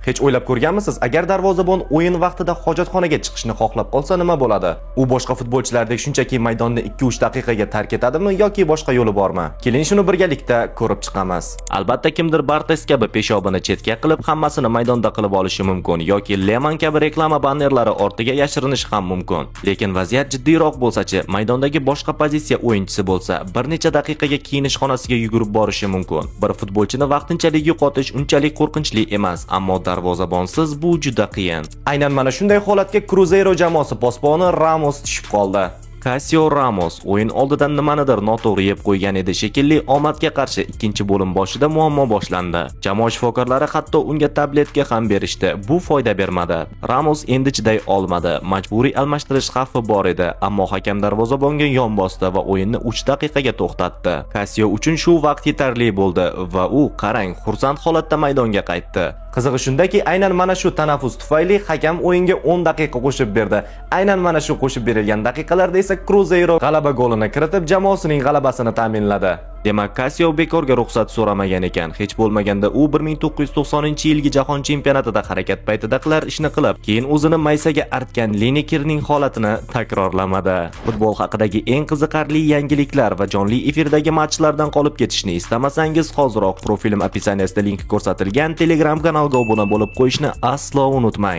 Hech o'ylab ko'rganmisiz, agar darvozabon o'yin vaqtida hojatxonaga chiqishni xohlab qolsa nima bo'ladi? U boshqa futbolchilardek shunchaki maydonni 2-3 daqiqaga tark etadimi yoki boshqa yo'li bormi? Keling shuni birgalikda ko'rib chiqamiz. Albatta kimdir Bartes kabi peshobini chetga qilib hammasini maydonda qilib olishi mumkin yoki Lehmann kabi reklama bannerlari ortiga yashirinishi ham mumkin. Lekin vaziyat jiddiyroq bo'lsa-chi, maydondagi boshqa pozitsiya o'yinchisi bo'lsa, bir necha daqiqaga kiyinish xonasiga yugurib borishi mumkin. Bir futbolchini vaqtinchalik yo'qotish unchalik qo'rqinchli emas, ammo darvozabonsiz bu juda qiyin. Aynan mana shunday holatga Cruzeiro jamoasi posboni Ramos tushib qoldi. Casio Ramos o'yin oldidan nimanidir noto'g'ri yeb qo'ygan edi shekilli. Omadga qarshi ikkinchi bo'lim boshida muammo boshlandi. Jamoa shifokorlari hatto unga tabletka ham berishdi. Bu foyda bermadi. Ramos endi chiday olmadi. Majburiy almashtirish xavfi bor edi, ammo hakam darvozabonga yon bosdi va o'yinni 3 daqiqaga to'xtatdi. Casio uchun shu vaqt yetarli bo'ldi va u qarang, xursand holatda maydonga qaytdi. Qizig'i shundaki, aynan mana shu tanaffus tufayli hakam o'yinga 10 daqiqa qo'shib berdi. Aynan mana shu qo'shib berilgan daqiqalarda esa Cruzeiro g'alaba golini kiritib, jamoasining g'alabasini ta'minladi. Demak, Casio bekorga ruxsat so'ramagan ekan. Hech bo'lmaganda u 1990-yilgi jahon chempionatida harakat paytida qilar ishni qilib, keyin o'zini maysaga artgan Linekerning holatini takrorlamadi. Futbol haqidagi eng qiziqarli yangiliklar va jonli efirdagi matchlardan qolib ketishni istamasangiz, hoziroq profilim opisiyaniyasida link ko'rsatilgan Telegram kanalga obuna bo'lib qo'yishni aslo unutmang.